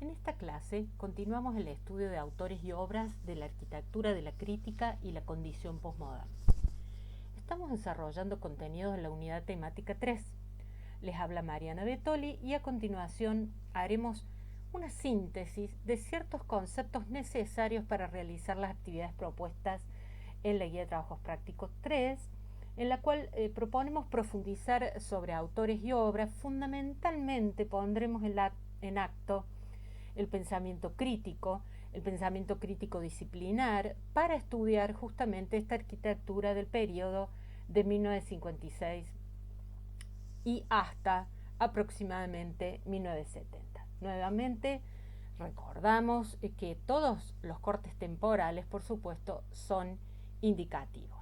En esta clase continuamos el estudio de autores y obras de la arquitectura de la crítica y la condición posmoderna. Estamos desarrollando contenidos de la unidad temática 3. Les habla Mariana Betoli y a continuación haremos una síntesis de ciertos conceptos necesarios para realizar las actividades propuestas en la guía de trabajos prácticos 3, en la cual proponemos profundizar sobre autores y obras. Fundamentalmente pondremos en acto el pensamiento crítico disciplinar, para estudiar justamente esta arquitectura del periodo de 1956 y hasta aproximadamente 1970. Nuevamente, recordamos que todos los cortes temporales, por supuesto, son indicativos.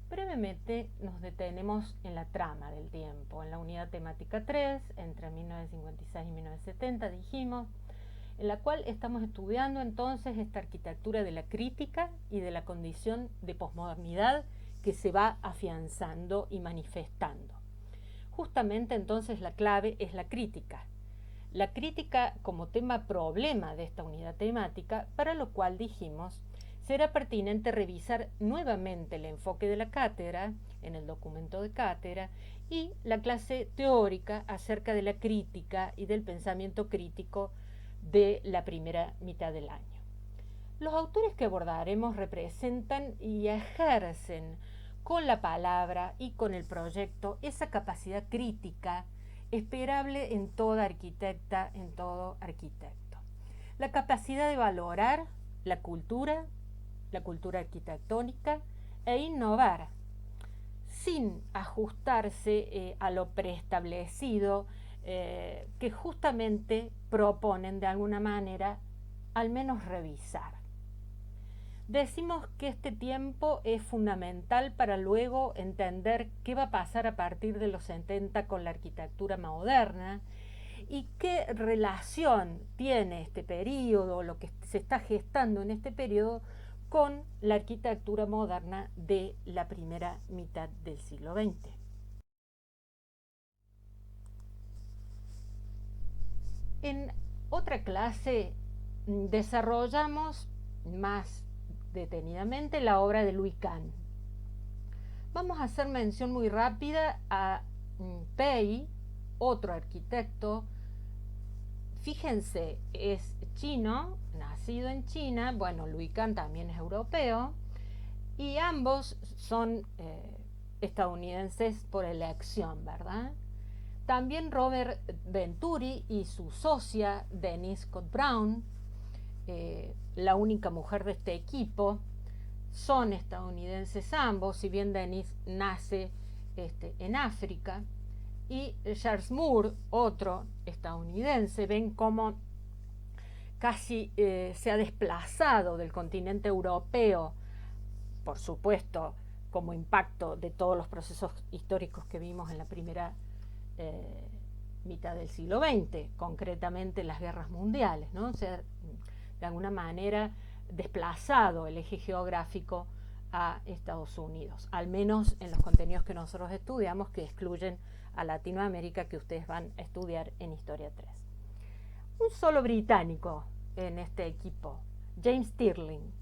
Brevemente nos detenemos en la trama del tiempo. En la unidad temática 3, entre 1956 y 1970, dijimos, en la cual estamos estudiando entonces esta arquitectura de la crítica y de la condición de posmodernidad que se va afianzando y manifestando. Justamente entonces la clave es la crítica. La crítica como tema problema de esta unidad temática, para lo cual dijimos será pertinente revisar nuevamente el enfoque de la cátedra en el documento de cátedra y la clase teórica acerca de la crítica y del pensamiento crítico de la primera mitad del año. Los autores que abordaremos representan y ejercen con la palabra y con el proyecto esa capacidad crítica esperable en toda arquitecta, en todo arquitecto. La capacidad de valorar la cultura arquitectónica e innovar sin ajustarse a lo preestablecido que justamente proponen de alguna manera al menos revisar. Decimos que este tiempo es fundamental para luego entender qué va a pasar a partir de los 70 con la arquitectura moderna y qué relación tiene este periodo, lo que se está gestando en este periodo, con la arquitectura moderna de la primera mitad del siglo XX. En otra clase desarrollamos más detenidamente la obra de Louis Kahn. Vamos a hacer mención muy rápida a Pei, otro arquitecto. Fíjense, es chino, nacido en China. Bueno, Louis Kahn también es europeo y ambos son estadounidenses por elección, ¿verdad? También Robert Venturi y su socia Denise Scott Brown, la única mujer de este equipo, son estadounidenses ambos, si bien Denise nace en África. Y Charles Moore, otro estadounidense. Ven cómo casi se ha desplazado del continente europeo, por supuesto, como impacto de todos los procesos históricos que vimos en la primera mitad del siglo XX, concretamente las guerras mundiales, ¿no? O sea, de alguna manera desplazado el eje geográfico a Estados Unidos, al menos en los contenidos que nosotros estudiamos, que excluyen a Latinoamérica, que ustedes van a estudiar en Historia 3. Un solo británico en este equipo, James Stirling,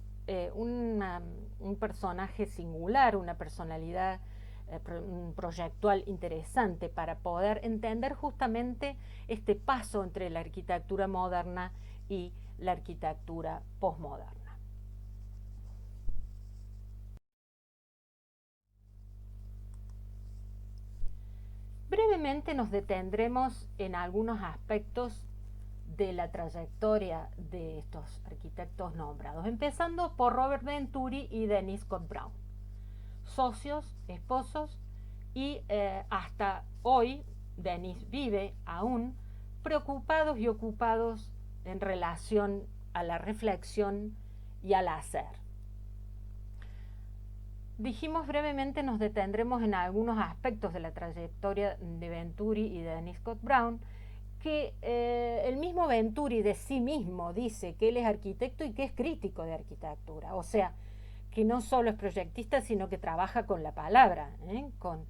un personaje singular, una personalidad proyectual interesante para poder entender justamente este paso entre la arquitectura moderna y la arquitectura posmoderna. Brevemente nos detendremos en algunos aspectos de la trayectoria de estos arquitectos nombrados, empezando por Robert Venturi y Denise Scott Brown, socios, esposos, y hasta hoy Denise vive aún preocupados y ocupados en relación a la reflexión y al hacer. Dijimos brevemente, nos detendremos en algunos aspectos de la trayectoria de Venturi y de Denise Scott Brown, que el mismo Venturi de sí mismo dice que él es arquitecto y que es crítico de arquitectura, o sea, que no solo es proyectista, sino que trabaja con la palabra, con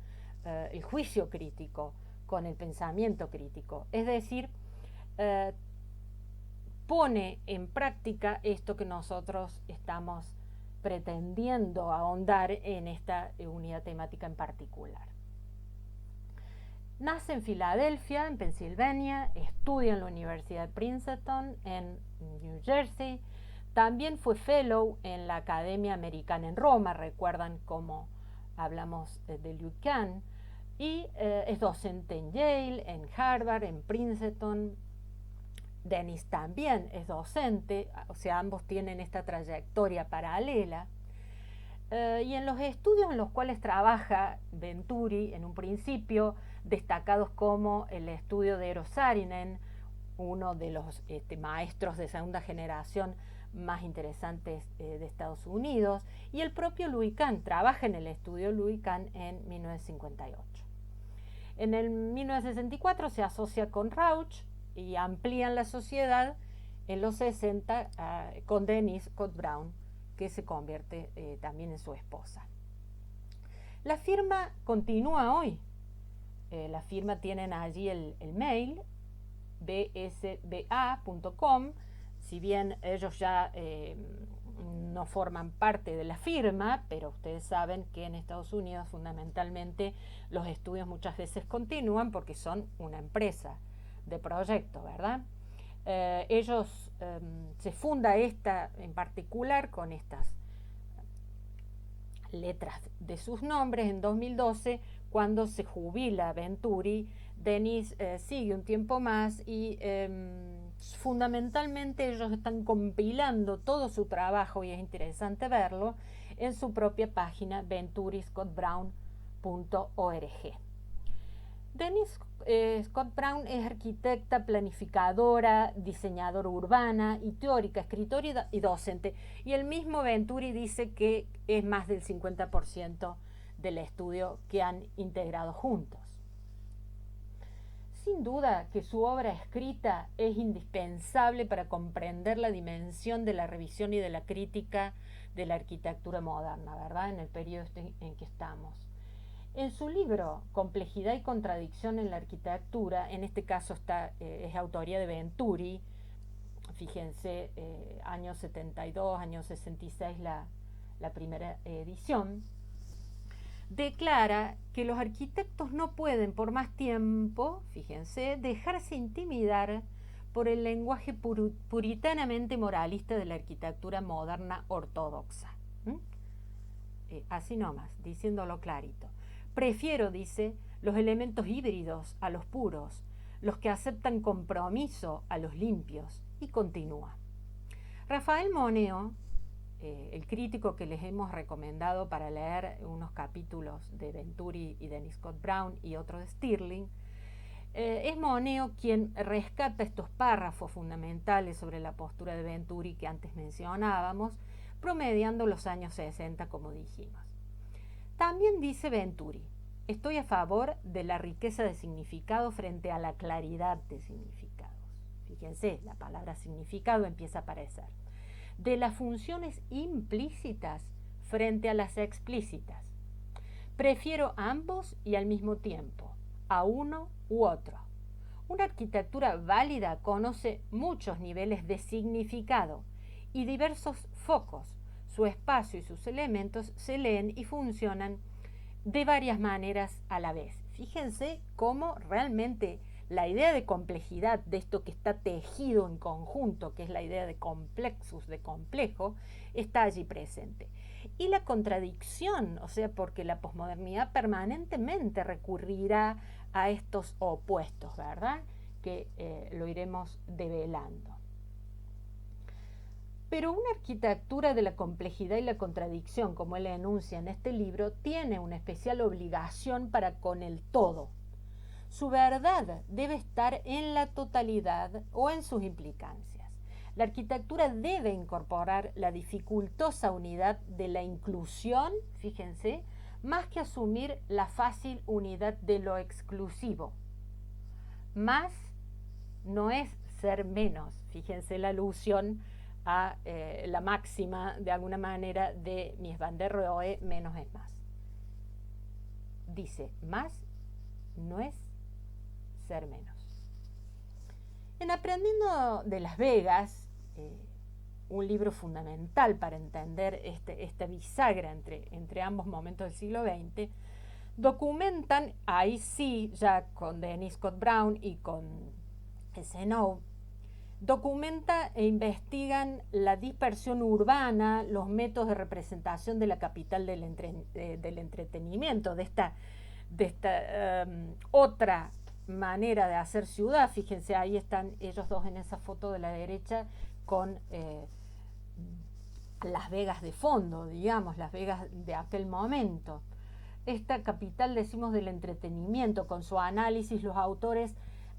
el juicio crítico, con el pensamiento crítico. Es decir, pone en práctica esto que nosotros estamos pretendiendo ahondar en esta unidad temática en particular. Nace en Filadelfia, en Pensilvania, estudia en la Universidad de Princeton, en New Jersey. También fue fellow en la Academia Americana en Roma, recuerdan cómo hablamos de Liu Kang, y es docente en Yale, en Harvard, en Princeton. Dennis también es docente, o sea, ambos tienen esta trayectoria paralela. Y en los estudios en los cuales trabaja Venturi, en un principio, destacados como el estudio de Eero Saarinen, uno de los maestros de segunda generación más interesantes de Estados Unidos, y el propio Louis Kahn trabaja en el estudio Louis Kahn en 1958. En el 1964 se asocia con Rauch y amplían la sociedad en los 60 con Denise Scott Brown, que se convierte también en su esposa. La firma continúa hoy. La firma tienen allí el mail bsba.com, si bien ellos ya no forman parte de la firma, pero ustedes saben que en Estados Unidos fundamentalmente los estudios muchas veces continúan porque son una empresa de proyecto, ¿verdad? Ellos se funda esta en particular con estas letras de sus nombres en 2012, cuando se jubila Venturi. Denis sigue un tiempo más y fundamentalmente ellos están compilando todo su trabajo, y es interesante verlo en su propia página venturiscottbrown.org. Denise Scott Brown es arquitecta, planificadora, diseñadora urbana y teórica, escritora y docente. Y el mismo Venturi dice que es más del 50% del estudio que han integrado juntos. Sin duda que su obra escrita es indispensable para comprender la dimensión de la revisión y de la crítica de la arquitectura moderna, ¿verdad? En el periodo en que estamos. En su libro Complejidad y contradicción en la arquitectura, en este caso es autoría de Venturi, fíjense, años 72, años 66 la primera edición, declara que los arquitectos no pueden por más tiempo, fíjense, dejarse intimidar por el lenguaje puritanamente moralista de la arquitectura moderna ortodoxa. Así nomás, diciéndolo clarito. Prefiero, dice, los elementos híbridos a los puros, los que aceptan compromiso a los limpios, y continúa. Rafael Moneo, el crítico que les hemos recomendado para leer unos capítulos de Venturi y Dennis Scott Brown y otro de Stirling, es Moneo quien rescata estos párrafos fundamentales sobre la postura de Venturi que antes mencionábamos, promediando los años 60, como dijimos. También dice Venturi: estoy a favor de la riqueza de significado frente a la claridad de significados. Fíjense, la palabra significado empieza a aparecer. De las funciones implícitas frente a las explícitas. Prefiero ambos y al mismo tiempo, a uno u otro. Una arquitectura válida conoce muchos niveles de significado y diversos focos. Su espacio y sus elementos se leen y funcionan de varias maneras a la vez. Fíjense cómo realmente la idea de complejidad, de esto que está tejido en conjunto, que es la idea de complexus, de complejo, está allí presente. Y la contradicción, o sea, porque la posmodernidad permanentemente recurrirá a estos opuestos, ¿verdad? Que lo iremos develando. Pero una arquitectura de la complejidad y la contradicción, como él enuncia en este libro, tiene una especial obligación para con el todo. Su verdad debe estar en la totalidad o en sus implicancias. La arquitectura debe incorporar la dificultosa unidad de la inclusión, fíjense, más que asumir la fácil unidad de lo exclusivo. Más no es ser menos, fíjense la alusión a la máxima, de alguna manera, de Mies van der Rohe, menos es más. Dice, más no es ser menos. En Aprendiendo de Las Vegas, un libro fundamental para entender esta bisagra entre ambos momentos del siglo XX, documentan, ahí sí, ya con Denise Scott Brown y con Senow, documenta e investigan la dispersión urbana, los métodos de representación de la capital del entretenimiento, de esta otra manera de hacer ciudad. Fíjense, ahí están ellos dos en esa foto de la derecha con Las Vegas de fondo, digamos, Las Vegas de aquel momento. Esta capital, decimos, del entretenimiento. Con su análisis, los autores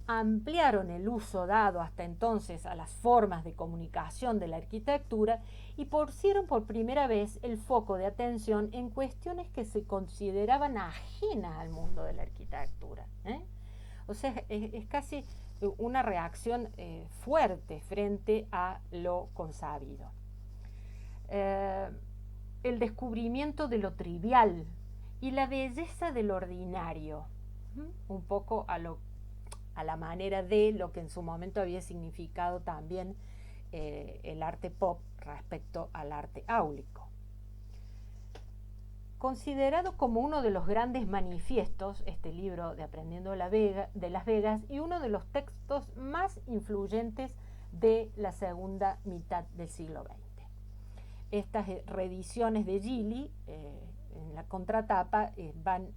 ampliaron el uso dado hasta entonces a las formas de comunicación de la arquitectura y pusieron por primera vez el foco de atención en cuestiones que se consideraban ajenas al mundo de la arquitectura. O sea, es casi una reacción fuerte frente a lo consabido. El descubrimiento de lo trivial y la belleza del ordinario, un poco a la manera de lo que en su momento había significado también el arte pop respecto al arte áulico. Considerado como uno de los grandes manifiestos, este libro de Aprendiendo de Las Vegas, y uno de los textos más influyentes de la segunda mitad del siglo XX. Estas reediciones de Gili, en la contratapa, van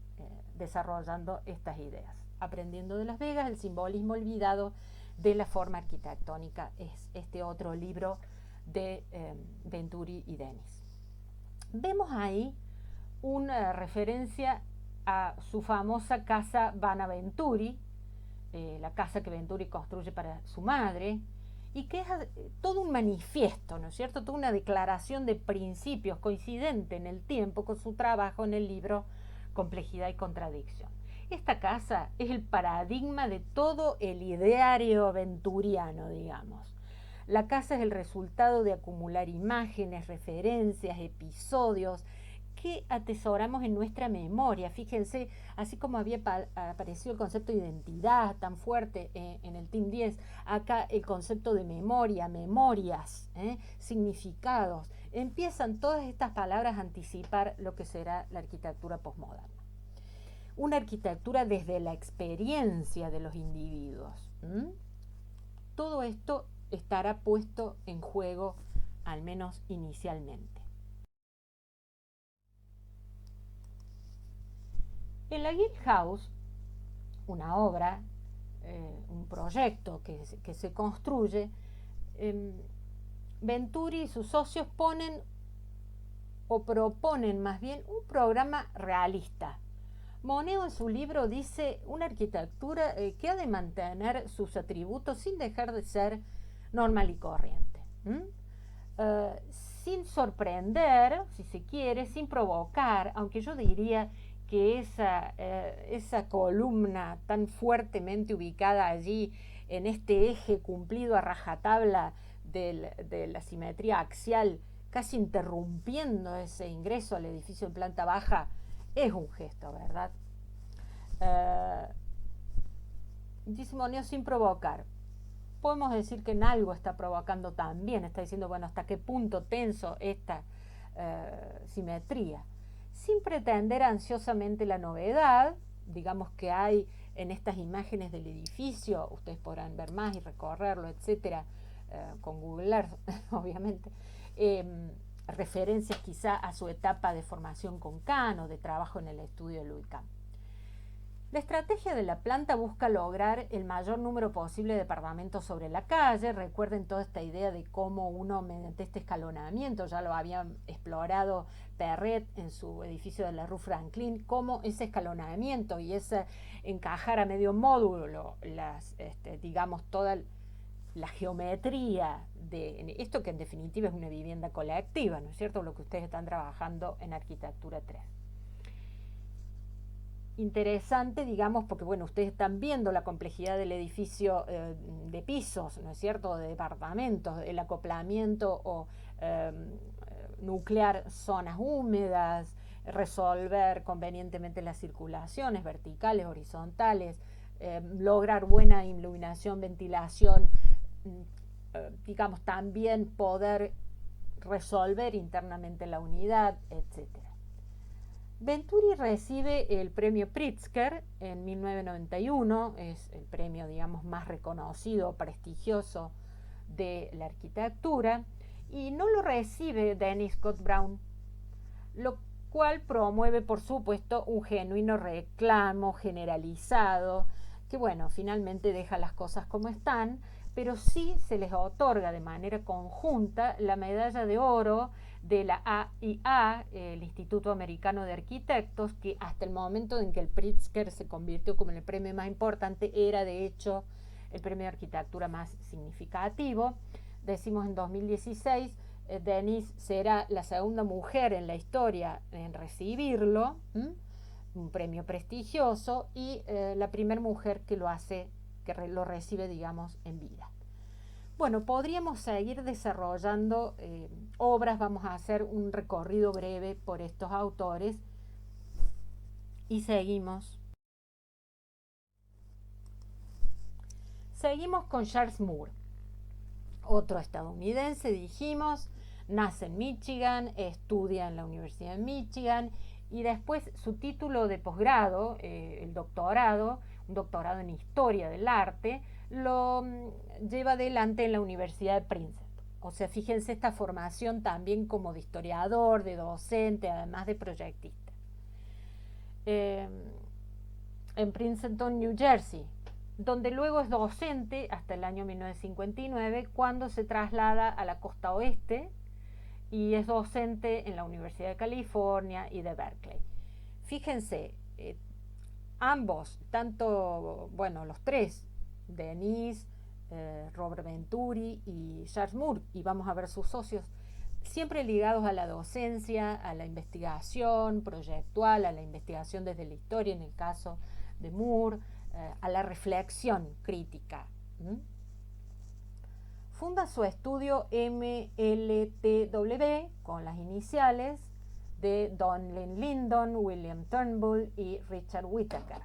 desarrollando estas ideas. Aprendiendo de Las Vegas, el simbolismo olvidado de la forma arquitectónica, es este otro libro de Venturi y Denis. Vemos ahí una referencia a su famosa casa Vanaventuri, la casa que Venturi construye para su madre, y que es todo un manifiesto, ¿no es cierto? Toda una declaración de principios coincidente en el tiempo con su trabajo en el libro Complejidad y Contradicción. Esta casa es el paradigma de todo el ideario venturiano, digamos. La casa es el resultado de acumular imágenes, referencias, episodios que atesoramos en nuestra memoria. Fíjense, así como había aparecido el concepto de identidad tan fuerte en el TIM 10, acá el concepto de memoria, memorias, significados. Empiezan todas estas palabras a anticipar lo que será la arquitectura posmoderna. Una arquitectura desde la experiencia de los individuos. Todo esto estará puesto en juego, al menos inicialmente. En la Guild House, una obra, un proyecto que se construye, Venturi y sus socios ponen o proponen más bien un programa realista. Moneo en su libro dice una arquitectura que ha de mantener sus atributos sin dejar de ser normal y corriente. Sin sorprender, si se quiere, sin provocar, aunque yo diría que esa columna tan fuertemente ubicada allí en este eje cumplido a rajatabla de la simetría axial, casi interrumpiendo ese ingreso al edificio en planta baja, es un gesto, ¿verdad? Dice Moneo, sin provocar. Podemos decir que en algo está provocando también, está diciendo, bueno, hasta qué punto tenso esta simetría, sin pretender ansiosamente la novedad. Digamos que hay en estas imágenes del edificio, ustedes podrán ver más y recorrerlo, etcétera, con Google Earth, obviamente, referencias quizá a su etapa de formación con Kahn o de trabajo en el estudio de Louis Kahn. La estrategia de la planta busca lograr el mayor número posible de departamentos sobre la calle. Recuerden toda esta idea de cómo uno, mediante este escalonamiento, ya lo había explorado Perret en su edificio de la Rue Franklin, cómo ese escalonamiento y ese encajar a medio módulo, digamos, toda la geometría de esto, que en definitiva es una vivienda colectiva, ¿no es cierto?, lo que ustedes están trabajando en Arquitectura 3. Interesante, digamos, porque bueno, ustedes están viendo la complejidad del edificio de pisos, ¿no es cierto?, de departamentos, el acoplamiento o nuclear zonas húmedas, resolver convenientemente las circulaciones verticales, horizontales, lograr buena iluminación, ventilación, digamos, también poder resolver internamente la unidad, etc. Venturi recibe el premio Pritzker en 1991, es el premio, digamos, más reconocido, prestigioso de la arquitectura, y no lo recibe Dennis Scott Brown, lo cual promueve, por supuesto, un genuino reclamo generalizado, que bueno, finalmente deja las cosas como están, pero sí se les otorga de manera conjunta la medalla de oro de la AIA, el Instituto Americano de Arquitectos, que hasta el momento en que el Pritzker se convirtió como en el premio más importante, era de hecho el premio de arquitectura más significativo. Decimos en 2016, Denise será la segunda mujer en la historia en recibirlo, un premio prestigioso, y la primera mujer que lo hace, que lo recibe, digamos, en vida. Bueno, podríamos seguir desarrollando obras, vamos a hacer un recorrido breve por estos autores y seguimos. Seguimos con Charles Moore, otro estadounidense, dijimos, nace en Michigan, estudia en la Universidad de Michigan y después su título de posgrado, el doctorado, un doctorado en Historia del Arte, lo lleva adelante en la Universidad de Princeton. O sea, fíjense esta formación también como de historiador, de docente, además de proyectista. En Princeton, New Jersey, donde luego es docente hasta el año 1959, cuando se traslada a la costa oeste y es docente en la Universidad de California y de Berkeley. Fíjense, ambos, tanto, bueno, los tres, Denise, Robert Venturi y Charles Moore, y vamos a ver sus socios, siempre ligados a la docencia, a la investigación proyectual, a la investigación desde la historia, en el caso de Moore, a la reflexión crítica. Funda su estudio MLTW con las iniciales de Donlin Lyndon, William Turnbull y Richard Whittaker,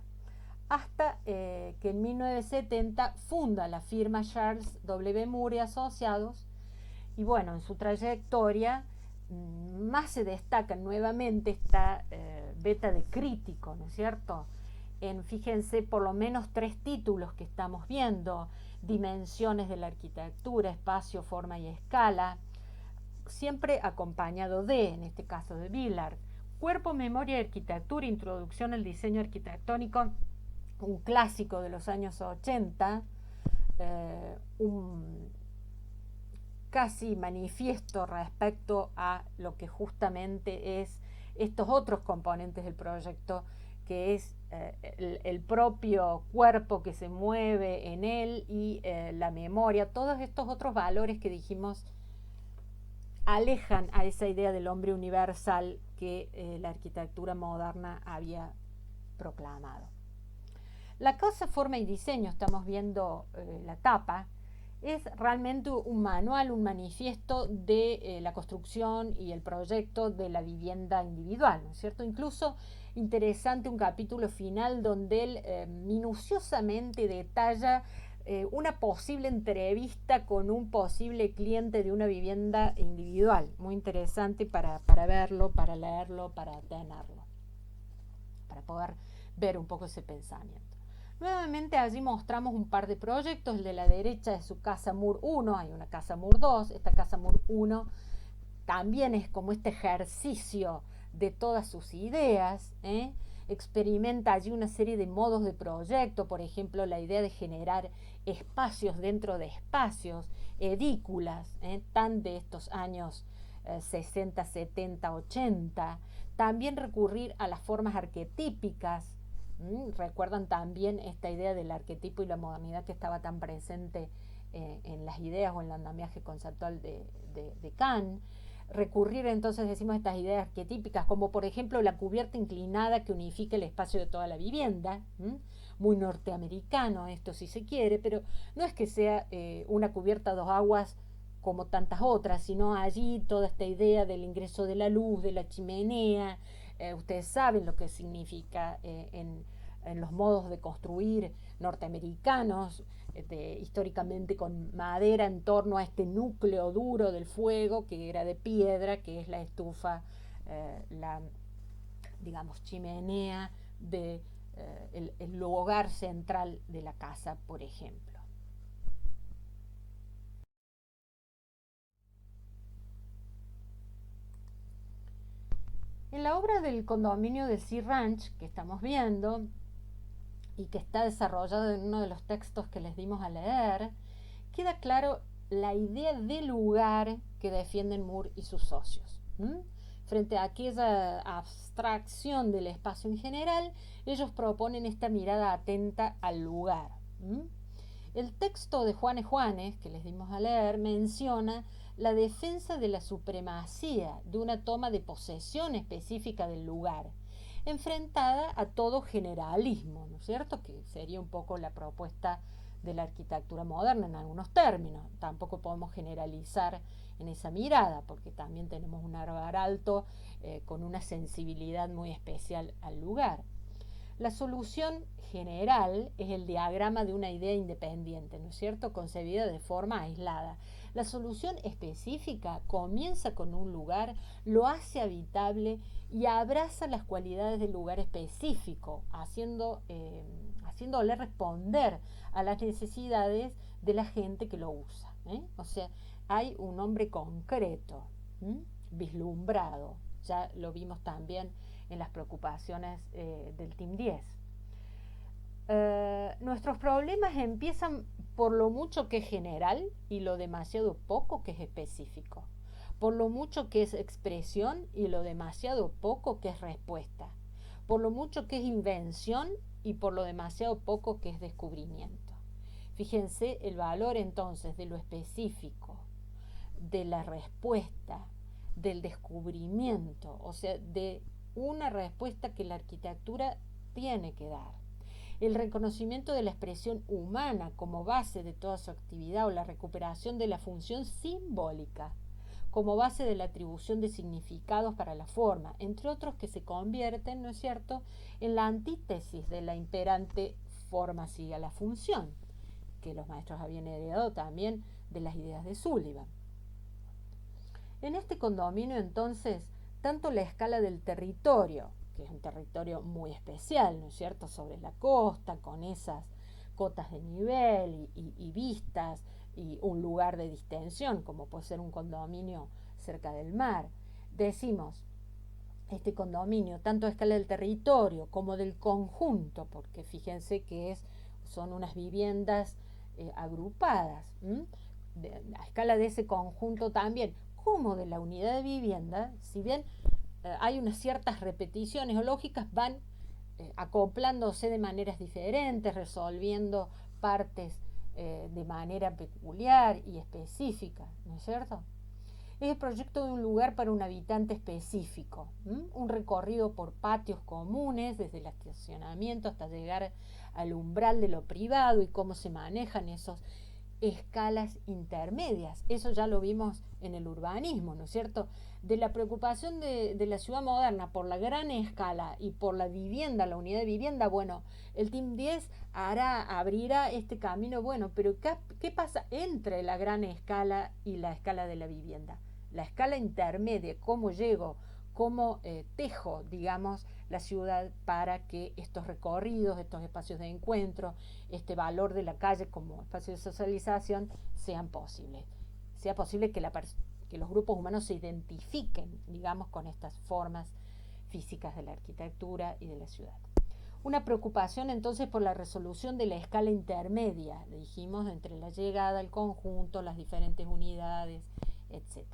hasta que en 1970 funda la firma Charles W. Moore y Asociados, y bueno, en su trayectoria más se destaca nuevamente esta beta de crítico, ¿no es cierto? Fíjense, por lo menos 3 títulos que estamos viendo: Dimensiones de la arquitectura, Espacio, Forma y Escala, siempre acompañado de, en este caso de Villard, Cuerpo, Memoria y Arquitectura, Introducción al Diseño Arquitectónico, un clásico de los años 80, un casi manifiesto respecto a lo que justamente es estos otros componentes del proyecto, que es el propio cuerpo que se mueve en él y la memoria, todos estos otros valores que dijimos alejan a esa idea del hombre universal que la arquitectura moderna había proclamado. La Casa, Forma y Diseño, estamos viendo la tapa, es realmente un manual, un manifiesto de la construcción y el proyecto de la vivienda individual, ¿no es cierto? Incluso interesante un capítulo final donde él minuciosamente detalla una posible entrevista con un posible cliente de una vivienda individual. Muy interesante para verlo, para leerlo, para tenerlo, para poder ver un poco ese pensamiento. Nuevamente allí mostramos un par de proyectos. El de la derecha es su Casa Moore 1, hay una Casa Moore 2. Esta Casa Moore 1 también es como este ejercicio de todas sus ideas, experimenta allí una serie de modos de proyecto, por ejemplo, la idea de generar espacios dentro de espacios, edículas, tan de estos años 60, 70, 80, también recurrir a las formas arquetípicas. Recuerdan también esta idea del arquetipo y la modernidad que estaba tan presente en las ideas o en el andamiaje conceptual de Kant. Recurrir entonces, decimos, a estas ideas arquetípicas, como por ejemplo la cubierta inclinada que unifica el espacio de toda la vivienda, muy norteamericano esto si se quiere, pero no es que sea una cubierta a 2 aguas como tantas otras, sino allí toda esta idea del ingreso de la luz, de la chimenea, ustedes saben lo que significa en los modos de construir norteamericanos, históricamente con madera en torno a este núcleo duro del fuego, que era de piedra, que es la estufa, la, digamos, chimenea de el hogar central de la casa, por ejemplo. En la obra del condominio de Sea Ranch que estamos viendo y que está desarrollado en uno de los textos que les dimos a leer, queda claro la idea de lugar que defienden Moore y sus socios. Frente a aquella abstracción del espacio en general, ellos proponen esta mirada atenta al lugar. El texto de Juanes Juanes, que les dimos a leer, menciona la defensa de la supremacía de una toma de posesión específica del lugar, enfrentada a todo generalismo, ¿no es cierto? Que sería un poco la propuesta de la arquitectura moderna en algunos términos. Tampoco podemos generalizar en esa mirada, porque también tenemos un Arbar Alto con una sensibilidad muy especial al lugar. La solución general es el diagrama de una idea independiente, ¿no es cierto?, concebida de forma aislada. La solución específica comienza con un lugar, lo hace habitable y abraza las cualidades del lugar específico, haciéndole responder a las necesidades de la gente que lo usa. O sea, hay un nombre concreto, vislumbrado. Ya lo vimos también en las preocupaciones del Team 10. Nuestros problemas empiezan por lo mucho que es general y lo demasiado poco que es específico, por lo mucho que es expresión y lo demasiado poco que es respuesta, por lo mucho que es invención y por lo demasiado poco que es descubrimiento. Fíjense el valor entonces de lo específico, de la respuesta, del descubrimiento, o sea, de una respuesta que la arquitectura tiene que dar. El reconocimiento de la expresión humana como base de toda su actividad, o la recuperación de la función simbólica como base de la atribución de significados para la forma, entre otros que se convierten, ¿no es cierto?, en la antítesis de la imperante forma sigue a la función, que los maestros habían heredado también de las ideas de Sullivan. En este condominio, entonces, tanto la escala del territorio, que es un territorio muy especial, ¿no es cierto?, sobre la costa, con esas cotas de nivel y vistas, y un lugar de distensión, como puede ser un condominio cerca del mar. Decimos, este condominio, tanto a escala del territorio como del conjunto, porque fíjense que son unas viviendas agrupadas, a escala de ese conjunto también, como de la unidad de vivienda, si bien hay unas ciertas repeticiones o lógicas, van acoplándose de maneras diferentes, resolviendo partes de manera peculiar y específica, ¿no es cierto? Es el proyecto de un lugar para un habitante específico, un recorrido por patios comunes, desde el estacionamiento hasta llegar al umbral de lo privado y cómo se manejan esas escalas intermedias. Eso ya lo vimos en el urbanismo, ¿no es cierto? De la preocupación de la ciudad moderna por la gran escala y por la vivienda, la unidad de vivienda, bueno, el Team 10 abrirá este camino, bueno, pero ¿qué pasa entre la gran escala y la escala de la vivienda? La escala intermedia, cómo llego, cómo tejo, digamos, la ciudad para que estos recorridos, estos espacios de encuentro, este valor de la calle como espacio de socialización sean posibles. Sea posible que los grupos humanos se identifiquen, digamos, con estas formas físicas de la arquitectura y de la ciudad. Una preocupación entonces por la resolución de la escala intermedia, dijimos, entre la llegada, el conjunto, las diferentes unidades, etc.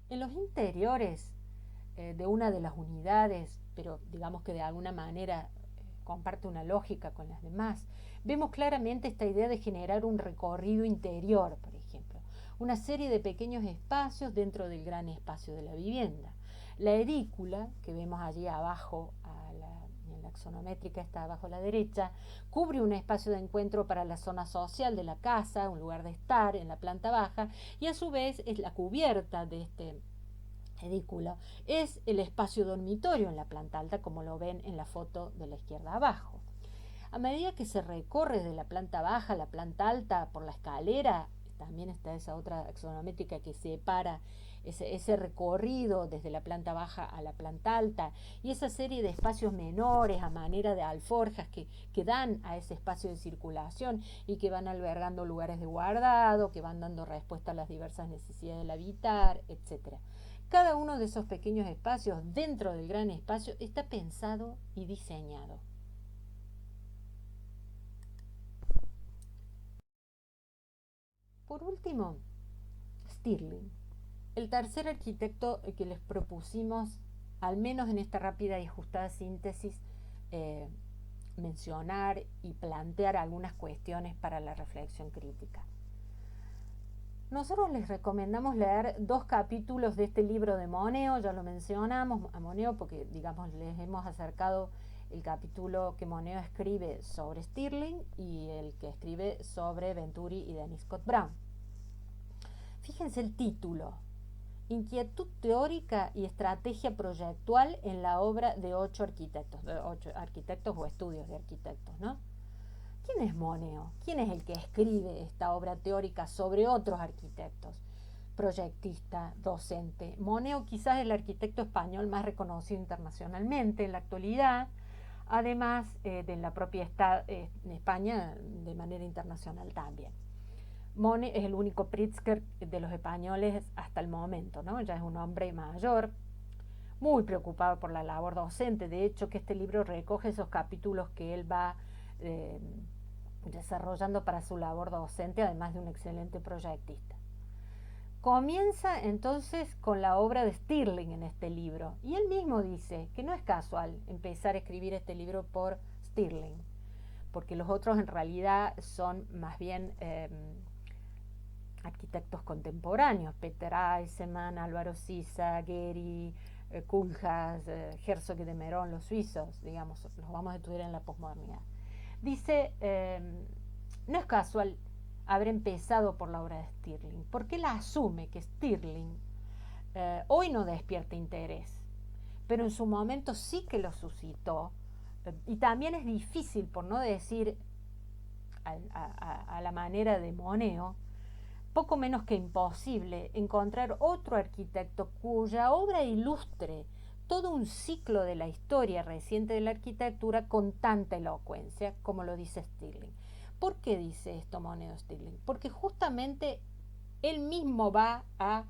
En los interiores de una de las unidades, pero digamos que de alguna manera comparte una lógica con las demás, vemos claramente esta idea de generar un recorrido interior, por ejemplo, una serie de pequeños espacios dentro del gran espacio de la vivienda. La edícula, que vemos allí abajo en la axonométrica está abajo a la derecha, cubre un espacio de encuentro para la zona social de la casa, un lugar de estar en la planta baja, y a su vez es la cubierta de este edículo, es el espacio dormitorio en la planta alta, como lo ven en la foto de la izquierda abajo. A medida que se recorre de la planta baja a la planta alta por la escalera, también está esa otra axonométrica que separa ese recorrido desde la planta baja a la planta alta, y esa serie de espacios menores a manera de alforjas que dan a ese espacio de circulación y que van albergando lugares de guardado, que van dando respuesta a las diversas necesidades del habitar, etc. Cada uno de esos pequeños espacios dentro del gran espacio está pensado y diseñado. Por último, Stirling, el tercer arquitecto que les propusimos, al menos en esta rápida y ajustada síntesis, mencionar y plantear algunas cuestiones para la reflexión crítica. Nosotros les recomendamos leer 2 capítulos de este libro de Moneo, ya lo mencionamos a Moneo porque, digamos, les hemos acercado el capítulo que Moneo escribe sobre Stirling y el que escribe sobre Venturi y Dennis Scott Brown. Fíjense el título: Inquietud teórica y estrategia proyectual en la obra de 8 arquitectos o estudios de arquitectos, ¿no? ¿Quién es Moneo? ¿Quién es el que escribe esta obra teórica sobre otros arquitectos? Proyectista, docente. Moneo quizás es el arquitecto español más reconocido internacionalmente en la actualidad, además de la propia en España de manera internacional también. Moneo es el único Pritzker de los españoles hasta el momento, ¿no? Ya es un hombre mayor, muy preocupado por la labor docente. De hecho, que este libro recoge esos capítulos que él va desarrollando para su labor docente, además de un excelente proyectista. Comienza entonces con la obra de Stirling en este libro, y él mismo dice que no es casual empezar a escribir este libro por Stirling, porque los otros en realidad son más bien arquitectos contemporáneos: Peter Eisenman, Álvaro Siza, Gehry, Koolhaas, Herzog de Meuron, los suizos, digamos, los vamos a estudiar en la posmodernidad. Dice, no es casual haber empezado por la obra de Stirling, porque él asume que Stirling hoy no despierta interés, pero en su momento sí que lo suscitó, y también es difícil, por no decir a la manera de Moneo, poco menos que imposible encontrar otro arquitecto cuya obra ilustre todo un ciclo de la historia reciente de la arquitectura con tanta elocuencia como lo dice Stirling. ¿Por qué dice esto Moneo Stirling? Porque justamente él mismo va a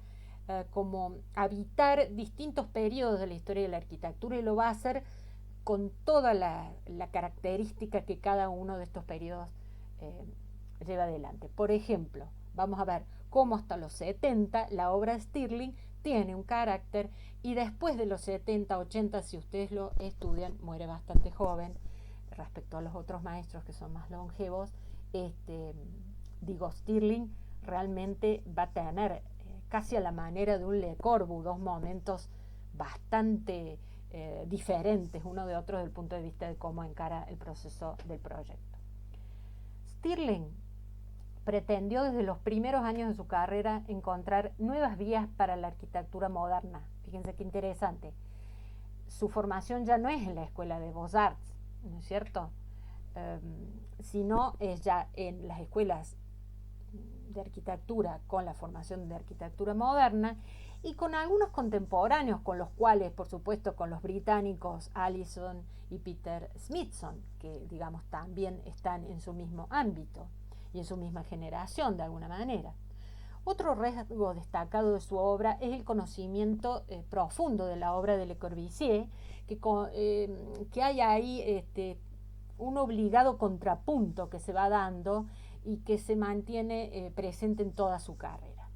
como habitar distintos periodos de la historia de la arquitectura, y lo va a hacer con toda la característica que cada uno de estos periodos lleva adelante. Por ejemplo, vamos a ver cómo hasta los 70 la obra de Stirling tiene un carácter, y después de los 70, 80, si ustedes lo estudian, muere bastante joven respecto a los otros maestros que son más longevos. Stirling realmente va a tener casi a la manera de un Le Corbusier 2 momentos bastante diferentes uno de otro desde el punto de vista de cómo encara el proceso del proyecto. Stirling pretendió desde los primeros años de su carrera encontrar nuevas vías para la arquitectura moderna. Fíjense qué interesante. Su formación ya no es en la escuela de Beaux-Arts, ¿no es cierto? Sino es ya en las escuelas de arquitectura con la formación de arquitectura moderna, y con algunos contemporáneos, con los cuales, por supuesto, con los británicos Allison y Peter Smithson, que digamos también están en su mismo ámbito y en su misma generación de alguna manera. Otro rasgo destacado de su obra es el conocimiento profundo de la obra de Le Corbusier, que hay ahí un obligado contrapunto que se va dando y que se mantiene presente en toda su carrera.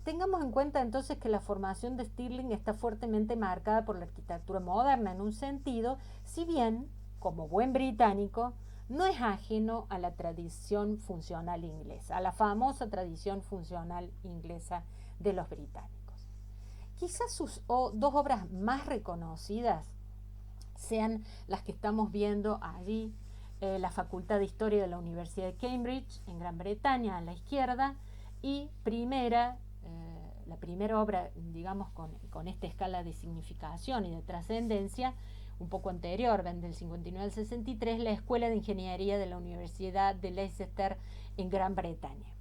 Tengamos en cuenta entonces que la formación de Stirling está fuertemente marcada por la arquitectura moderna en un sentido, si bien, como buen británico, no es ajeno a la tradición funcional inglesa, a la famosa tradición funcional inglesa de los británicos. Quizás sus 2 obras más reconocidas sean las que estamos viendo allí. La Facultad de Historia de la Universidad de Cambridge, en Gran Bretaña, a la izquierda, y la primera obra, digamos, con esta escala de significación y de trascendencia, un poco anterior, ven, del 59 al 63, la Escuela de Ingeniería de la Universidad de Leicester, en Gran Bretaña.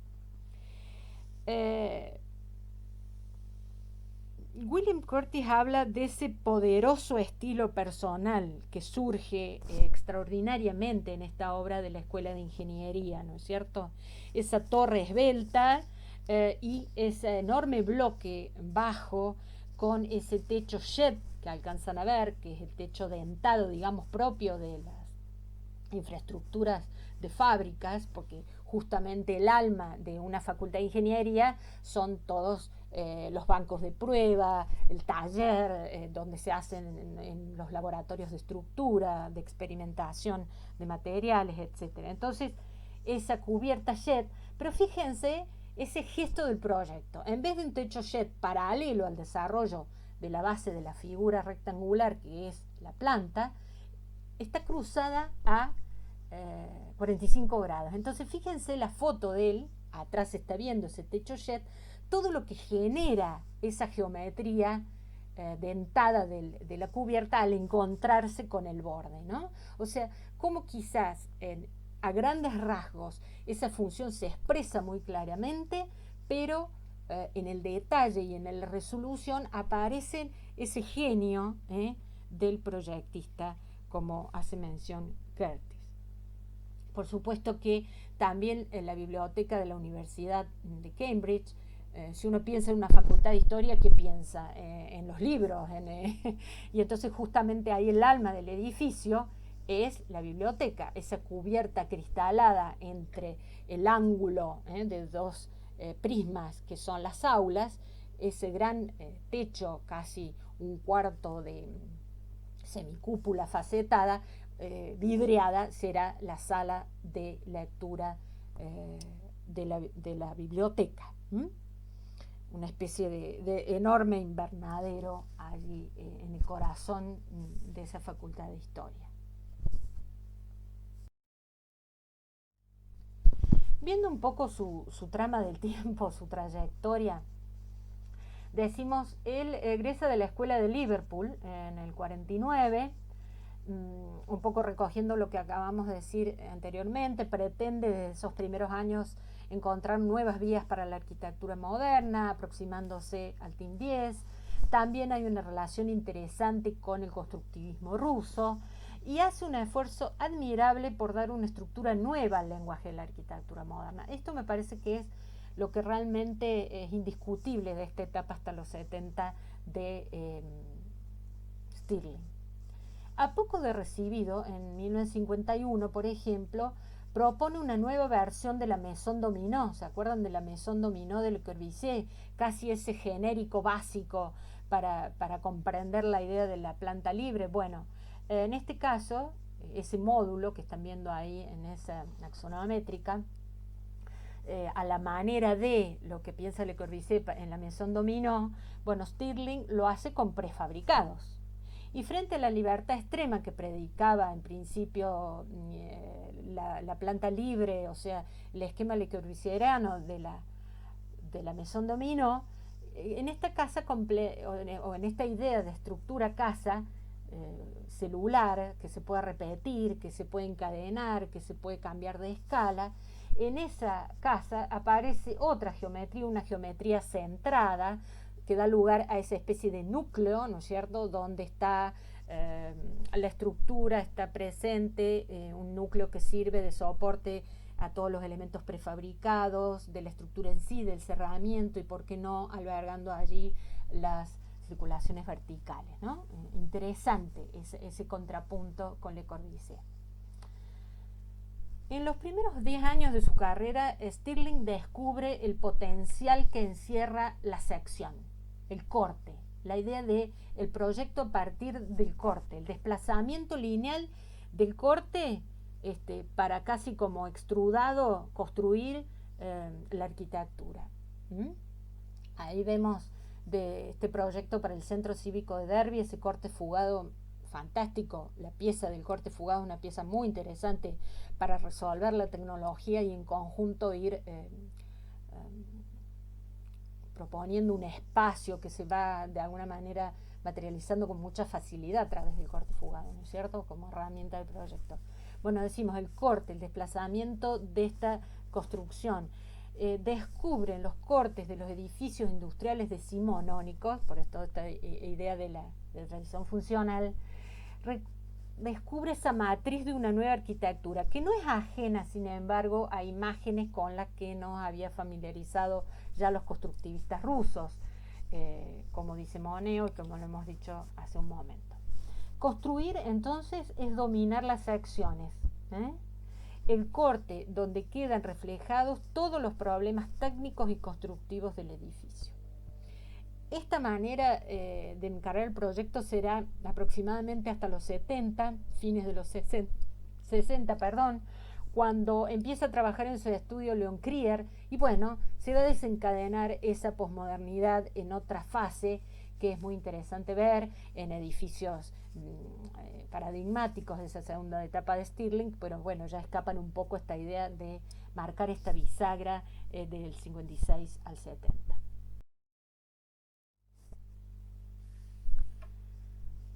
William Curtis habla de ese poderoso estilo personal que surge extraordinariamente en esta obra de la Escuela de Ingeniería, ¿no es cierto? Esa torre esbelta y ese enorme bloque bajo con ese techo shed que alcanzan a ver, que es el techo dentado, digamos, propio de las infraestructuras de fábricas, porque justamente el alma de una facultad de ingeniería son todos los bancos de prueba, el taller donde se hacen en los laboratorios de estructura, de experimentación de materiales, etcétera. Entonces, esa cubierta shed, pero fíjense ese gesto del proyecto, en vez de un techo shed paralelo al desarrollo de la base de la figura rectangular que es la planta, está cruzada a 45 grados. Entonces fíjense la foto de él, atrás está viendo ese techo shed, todo lo que genera esa geometría dentada de la cubierta al encontrarse con el borde, ¿no? O sea, como quizás a grandes rasgos esa función se expresa muy claramente, pero en el detalle y en la resolución aparece ese genio del proyectista, como hace mención Curtis. Por supuesto que también en la biblioteca de la Universidad de Cambridge, si uno piensa en una facultad de historia, ¿qué piensa? En los libros. Y entonces justamente ahí el alma del edificio es la biblioteca, esa cubierta cristalada entre el ángulo de dos prismas que son las aulas, ese gran techo, casi un cuarto de semicúpula facetada, vidriada, será la sala de lectura de la biblioteca. Una especie de enorme invernadero allí en el corazón de esa facultad de historia. Viendo un poco su trama del tiempo, su trayectoria, decimos, él egresa de la escuela de Liverpool en el 49, un poco recogiendo lo que acabamos de decir anteriormente, pretende desde esos primeros años encontrar nuevas vías para la arquitectura moderna, aproximándose al Team 10. También hay una relación interesante con el constructivismo ruso y hace un esfuerzo admirable por dar una estructura nueva al lenguaje de la arquitectura moderna. Esto me parece que es lo que realmente es indiscutible de esta etapa hasta los 70 de Stirling. A poco de recibido, en 1951, por ejemplo, propone una nueva versión de la Maison Dominó. ¿Se acuerdan de la Maison Dominó de Le Corbusier? Casi ese genérico básico para comprender la idea de la planta libre. Bueno, en este caso, ese módulo que están viendo ahí en esa axonométrica, a la manera de lo que piensa Le Corbusier en la Maison Dominó, bueno, Stirling lo hace con prefabricados. Y frente a la libertad extrema que predicaba en principio la planta libre, o sea, el esquema Le Corbusieriano de la Maison Dominó, en esta casa o en esta idea de estructura casa celular, que se puede repetir, que se puede encadenar, que se puede cambiar de escala, en esa casa aparece otra geometría, una geometría centrada, que da lugar a esa especie de núcleo, ¿no es cierto?, donde está la estructura, está presente un núcleo que sirve de soporte a todos los elementos prefabricados, de la estructura en sí, del cerramiento y, por qué no, albergando allí las circulaciones verticales, ¿no? Interesante ese contrapunto con Le Corbusier. En los primeros 10 años de su carrera, Stirling descubre el potencial que encierra la sección, el corte, la idea de el proyecto a partir del corte, el desplazamiento lineal del corte para casi como extrudado construir la arquitectura. Ahí vemos de este proyecto para el Centro Cívico de Derby, ese corte fugado fantástico, la pieza del corte fugado es una pieza muy interesante para resolver la tecnología y en conjunto ir proponiendo un espacio que se va de alguna manera materializando con mucha facilidad a través del corte fugado, ¿no es cierto?, como herramienta del proyecto. Bueno, decimos el corte, el desplazamiento de esta construcción. Descubren los cortes de los edificios industriales decimonónicos, por esto esta idea de la tradición funcional, descubre esa matriz de una nueva arquitectura, que no es ajena, sin embargo, a imágenes con las que nos había familiarizado ya los constructivistas rusos, como dice Moneo y como lo hemos dicho hace un momento. Construir, entonces, es dominar las secciones, el corte donde quedan reflejados todos los problemas técnicos y constructivos del edificio. Esta manera de encarar el proyecto será aproximadamente hasta los 70, fines de los 60, cuando empieza a trabajar en su estudio Leon Krier, y bueno, se va a desencadenar esa posmodernidad en otra fase que es muy interesante ver en edificios paradigmáticos de esa segunda etapa de Stirling, pero bueno, ya escapan un poco esta idea de marcar esta bisagra del 56 al 70.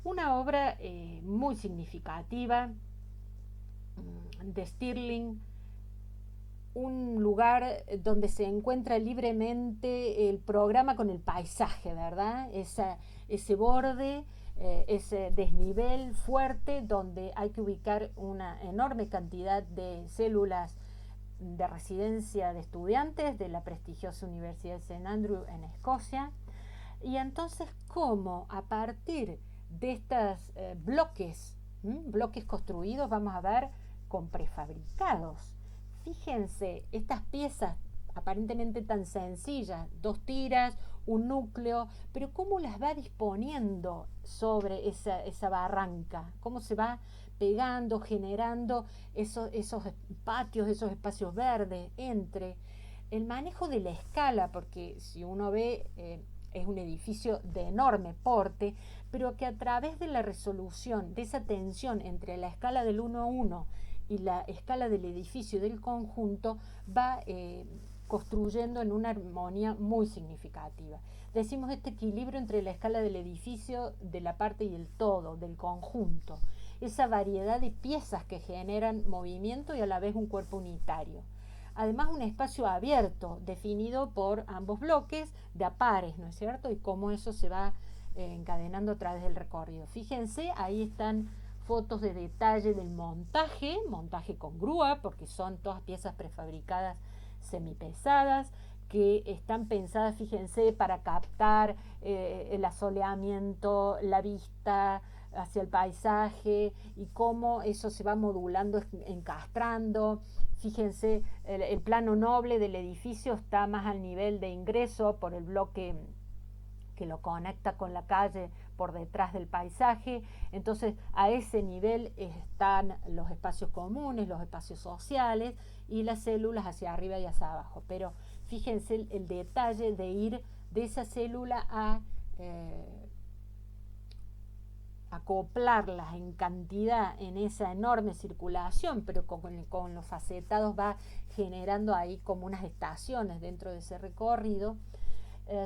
Una obra muy significativa de Stirling, un lugar donde se encuentra libremente el programa con el paisaje, ¿verdad? Ese borde, ese desnivel fuerte donde hay que ubicar una enorme cantidad de células de residencia de estudiantes de la prestigiosa Universidad de St. Andrews en Escocia. Y entonces, ¿cómo a partir de estos bloques construidos, vamos a ver, con prefabricados? Fíjense, estas piezas aparentemente tan sencillas, 2 tiras, un núcleo, pero cómo las va disponiendo sobre esa barranca, cómo se va pegando, generando esos patios, esos espacios verdes entre el manejo de la escala, porque si uno ve es un edificio de enorme porte, pero que a través de la resolución de esa tensión entre la escala del 1:1 y la escala del edificio y del conjunto va construyendo en una armonía muy significativa. Decimos este equilibrio entre la escala del edificio, de la parte y el todo, del conjunto, esa variedad de piezas que generan movimiento y a la vez un cuerpo unitario. Además, un espacio abierto, definido por ambos bloques de a pares, ¿no es cierto? Y cómo eso se va encadenando a través del recorrido. Fíjense, ahí están fotos de detalle del montaje con grúa, porque son todas piezas prefabricadas semipesadas, que están pensadas, fíjense, para captar el asoleamiento, la vista hacia el paisaje y cómo eso se va modulando, encastrando. Fíjense, el plano noble del edificio está más al nivel de ingreso por el bloque que lo conecta con la calle por detrás del paisaje. Entonces, a ese nivel están los espacios comunes, los espacios sociales y las células hacia arriba y hacia abajo. Pero fíjense el detalle de ir de esa célula a acoplarlas en cantidad en esa enorme circulación, pero con los facetados va generando ahí como unas estaciones dentro de ese recorrido.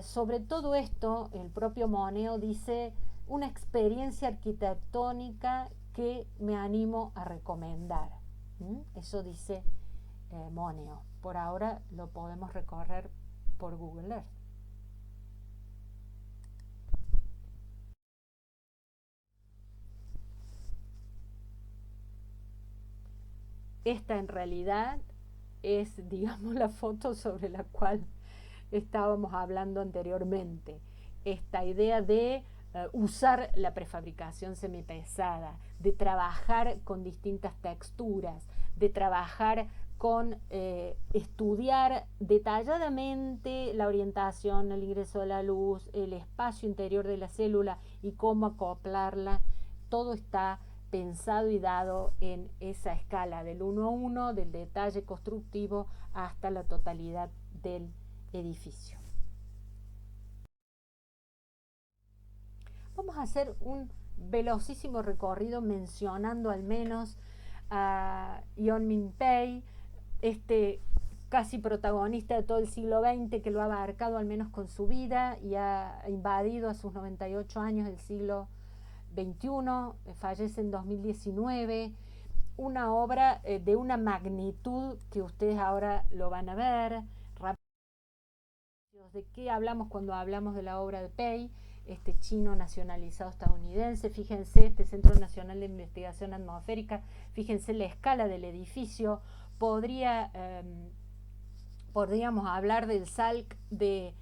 Sobre todo esto, el propio Moneo dice una experiencia arquitectónica que me animo a recomendar. Eso dice Moneo. Por ahora lo podemos recorrer por Google Earth. Esta en realidad es, digamos, la foto sobre la cual estábamos hablando anteriormente. Esta idea de usar la prefabricación semipesada, de trabajar con distintas texturas, de trabajar con estudiar detalladamente la orientación, el ingreso de la luz, el espacio interior de la célula y cómo acoplarla. Todo está pensado y dado en esa escala del 1:1, del detalle constructivo hasta la totalidad del edificio. Vamos a hacer un velocísimo recorrido mencionando al menos a Yeonmin Pei, casi protagonista de todo el siglo XX, que lo ha abarcado al menos con su vida y ha invadido a sus 98 años el siglo XXI, fallece en 2019, una obra de una magnitud que ustedes ahora lo van a ver. ¿De qué hablamos cuando hablamos de la obra de Pei? Este chino nacionalizado estadounidense, fíjense este Centro Nacional de Investigación Atmosférica, fíjense la escala del edificio. Podríamos hablar del SALC de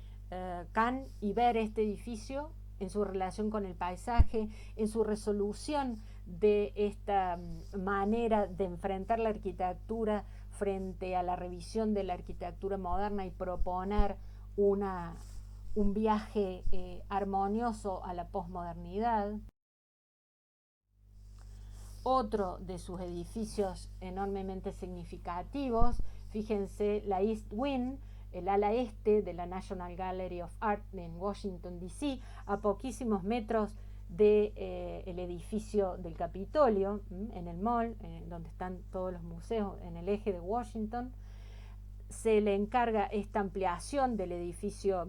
Cannes y ver este edificio en su relación con el paisaje, en su resolución de esta manera de enfrentar la arquitectura frente a la revisión de la arquitectura moderna y proponer un viaje armonioso a la posmodernidad. Otro de sus edificios enormemente significativos, fíjense la East Wing, el ala este de la National Gallery of Art en Washington, D.C., a poquísimos metros del edificio del Capitolio, en el mall, donde están todos los museos en el eje de Washington. Se le encarga esta ampliación del edificio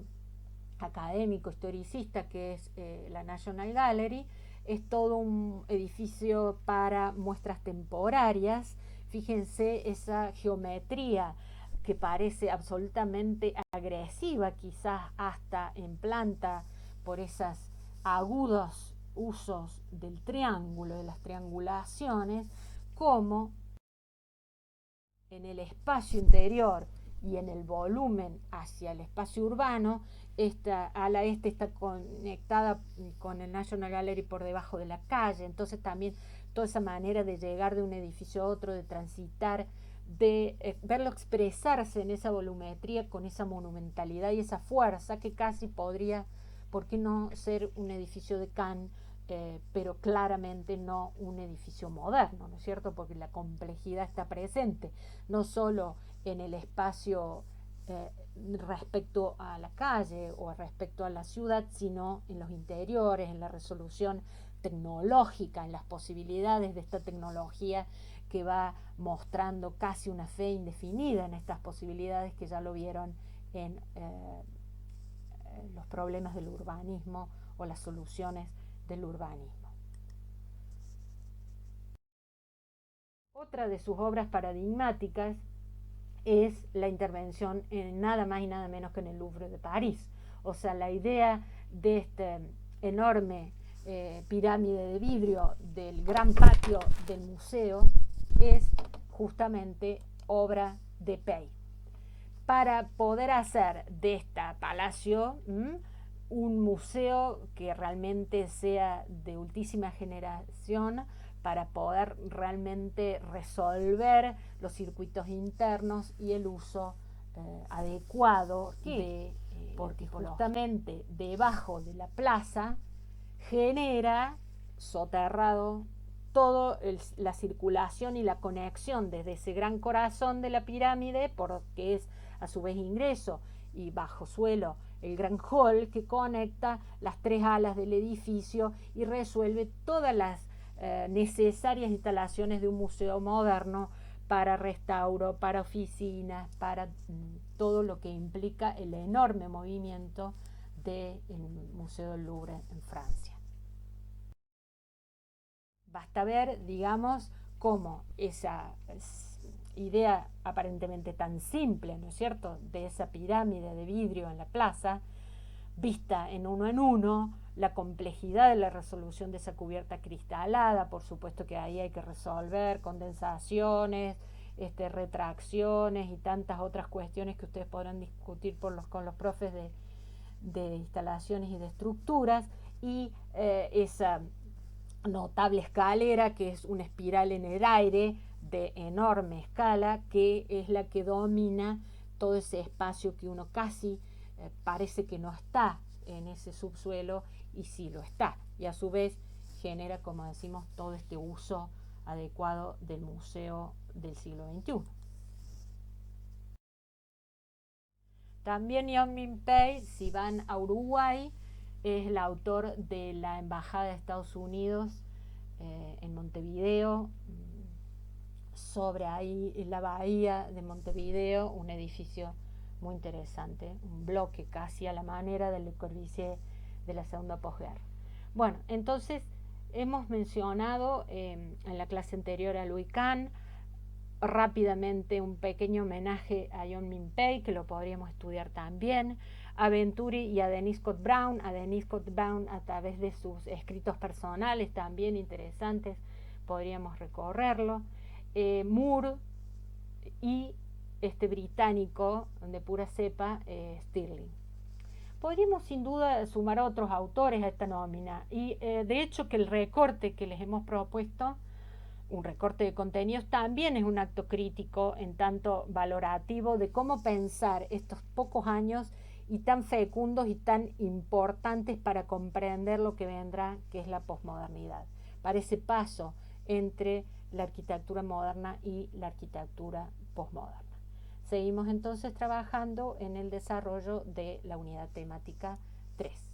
académico, historicista, que es la National Gallery. Es todo un edificio para muestras temporarias. Fíjense esa geometría que parece absolutamente agresiva, quizás hasta en planta, por esos agudos usos del triángulo, de las triangulaciones, como en el espacio interior y en el volumen hacia el espacio urbano. Esta ala este está conectada con el National Gallery por debajo de la calle, entonces también toda esa manera de llegar de un edificio a otro, de transitar, de verlo expresarse en esa volumetría con esa monumentalidad y esa fuerza que casi podría, ¿por qué no ser un edificio de Cannes? Pero claramente no un edificio moderno, ¿no es cierto? Porque la complejidad está presente, no solo en el espacio respecto a la calle o respecto a la ciudad, sino en los interiores, en la resolución tecnológica, en las posibilidades de esta tecnología que va mostrando casi una fe indefinida en estas posibilidades, que ya lo vieron en los problemas del urbanismo o las soluciones del urbanismo. Otra de sus obras paradigmáticas es la intervención en nada más y nada menos que en el Louvre de París. O sea, la idea de este enorme pirámide de vidrio del gran patio del museo es justamente obra de Pei. Para poder hacer de este palacio un museo que realmente sea de ultísima generación, para poder realmente resolver los circuitos internos y el uso adecuado de porque justamente debajo de la plaza genera soterrado toda la circulación y la conexión desde ese gran corazón de la pirámide, porque es a su vez ingreso, y bajo suelo el gran hall que conecta las tres alas del edificio y resuelve todas las necesarias instalaciones de un museo moderno para restauro, para oficinas, para todo lo que implica el enorme movimiento del Museo del Louvre en Francia. Basta ver, digamos, cómo esa idea aparentemente tan simple, ¿no es cierto?, de esa pirámide de vidrio en la plaza, vista en uno, la complejidad de la resolución de esa cubierta cristalada, por supuesto que ahí hay que resolver condensaciones, retracciones y tantas otras cuestiones que ustedes podrán discutir con los profes de instalaciones y de estructuras, y esa notable escalera que es una espiral en el aire de enorme escala, que es la que domina todo ese espacio que uno casi parece que no está en ese subsuelo, y sí lo está, y a su vez genera, como decimos, todo este uso adecuado del museo del siglo XXI. También Yeonmin Pei, si van a Uruguay, es el autor de la Embajada de Estados Unidos en Montevideo, sobre ahí la bahía de Montevideo, un edificio muy interesante, un bloque casi a la manera del Le Corbusier de la segunda posguerra. Bueno, entonces hemos mencionado en la clase anterior a Louis Kahn, rápidamente un pequeño homenaje a John Minpei, que lo podríamos estudiar también, a Venturi y a Denise Scott Brown, a través de sus escritos personales también interesantes, podríamos recorrerlo. Moore y este británico de pura cepa, Stirling. Podríamos sin duda sumar a otros autores a esta nómina y de hecho que el recorte que les hemos propuesto, un recorte de contenidos, también es un acto crítico en tanto valorativo de cómo pensar estos pocos años y tan fecundos y tan importantes para comprender lo que vendrá, que es la posmodernidad, para ese paso entre la arquitectura moderna y la arquitectura posmoderna. Seguimos entonces trabajando en el desarrollo de la unidad temática 3.